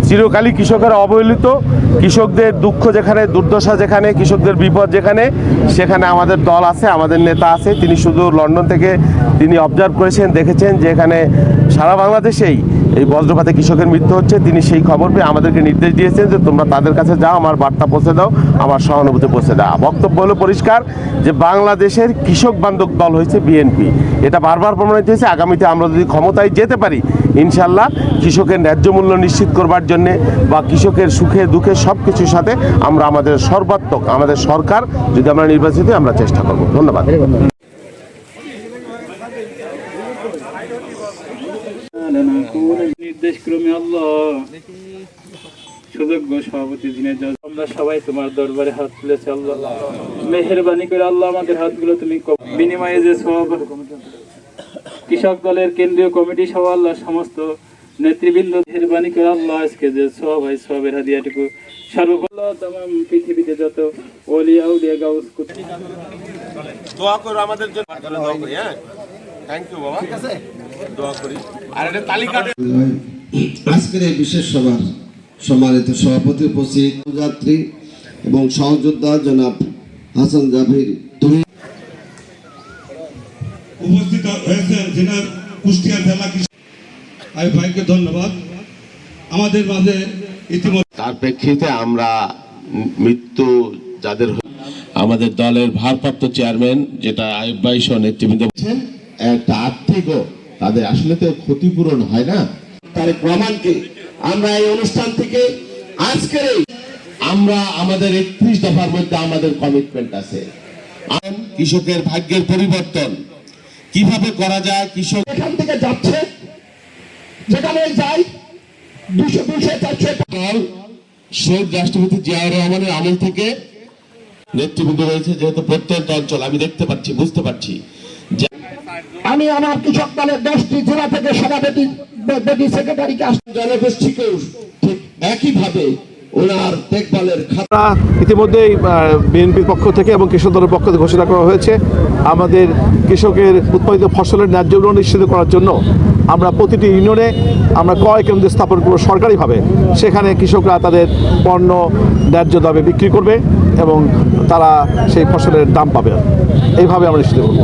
চিরকালই কৃষকেরা অবহেলিত। কৃষকদের দুঃখ যেখানে, দুর্দশা যেখানে, কৃষকদের বিপদ যেখানে, সেখানে আমাদের দল আছে, আমাদের নেতা আছে। তিনি শুধু লন্ডন থেকে তিনি অবজার্ভ করেছেন, দেখেছেন যে এখানে সারা বাংলাদেশেই এই বজ্রপাতে কৃষকের মৃত্যু হচ্ছে। তিনি সেই খবর পেয়ে আমাদেরকে নির্দেশ দিয়েছেন যে তোমরা তাদের কাছে যাও, আমার বার্তা পৌঁছে দাও, আমার সহানুভূতি পৌঁছে দাও। বক্তব্য হলো পরিষ্কার যে বাংলাদেশের কৃষক বান্ধব দল হয়েছে বিএনপি। এটা বারবার প্রমাণিত হয়েছে। আগামীতে আমরা যদি ক্ষমতায় যেতে পারি, ইনশাল্লাহ কৃষকের ন্যায্য মূল্য নিশ্চিত করবার জন্যে বা কৃষকের সুখে দুঃখে সব কিছুর সাথে আমরা আমাদের সর্বাত্মক, আমাদের সরকার যদি আমরা নির্বাচিত আমরা চেষ্টা করব। ধন্যবাদ। নির্দেশক্রমে আল্লাহ সুযোগ্য সভাপতি আমরা সবাই তোমার দরবারে হাত তুলেছি আল্লাহ, মেহেরবানি করে আল্লাহ আমাদের হাতগুলো তুমি বিনিময়ে যে সব কৃষক দলের কেন্দ্রীয় কমিটি সহ আল্লাহ সমস্ত নেতৃবৃন্দ মেহেরবানি করে আল্লাহ আজকে যে সব হয় সবের হাদিয়াটুকু সর্বল্লাহ তাম পৃথিবীতে যত ওলিয়া উলিয়া গাউস দোয়া করো আমাদের জন্য, দোয়া করি। হ্যাঁ, থ্যাংক ইউ বাবা, ঠিক আছে, দোয়া করি। আর এটা তালিকা আজকের এই বিশেষ সভার সম্মানিত সভাপতি, উপস্থিত যাত্রী এবং সহযোদ্ধা জনাব হাসান জাফির তুমি উপস্থিত হয়েছেন জেনার কুষ্টিয়া জেলা আমি ভাইকে ধন্যবাদ। আমাদের মাঝে ইতিমধ্যে তার প্রেক্ষিতে আমরা মৃত্যু যাদের আমাদের দলের ভারপ্রাপ্ত চেয়ারম্যান যেটা আইয়ুব ভাই সহ নেতৃবৃন্দ একটা আর্থিকও তাদের আসলে তো ক্ষতিপূরণ হয় না। তার প্রমাণকে আমরা এই অনুষ্ঠান থেকে আজকে আমরা আমাদের 31 দফার মধ্যে আমাদের কমিটমেন্ট আছে। কৃষকের ভাগ্যের পরিবর্তন কিভাবে করা যায়, কৃষক এখান থেকে যাচ্ছে, যেখানে যাই 200-400 দল শহীদ রাষ্ট্রপতি জিয়াউর রহমানের আমল থেকে নেতৃবৃন্দ রয়েছে। যেহেতু প্রত্যন্ত অঞ্চল আমি দেখতে পাচ্ছি, বুঝতে পারছি। আমি আমার কৃষক দলের 10টি জেলা থেকে সভাপতি সেক্রেটারিকে জনগোষ্ঠীকেও ঠিক একইভাবে ওনার দেখভালের খাতা ইতিমধ্যেই বিএনপির পক্ষ থেকে এবং কৃষক দলের পক্ষ থেকে ঘোষণা করা হয়েছে। আমাদের কৃষকের উৎপাদিত ফসলের ন্যায্য মূল্য নিশ্চিত করার জন্য আমরা প্রতিটি ইউনিয়নে আমরা ক্রয় কেন্দ্র স্থাপন করব সরকারিভাবে। সেখানে কৃষকরা তাদের পণ্য ন্যায্য দামে বিক্রি করবে এবং তারা সেই ফসলের দাম পাবে। এইভাবে আমরা নিশ্চিত করব।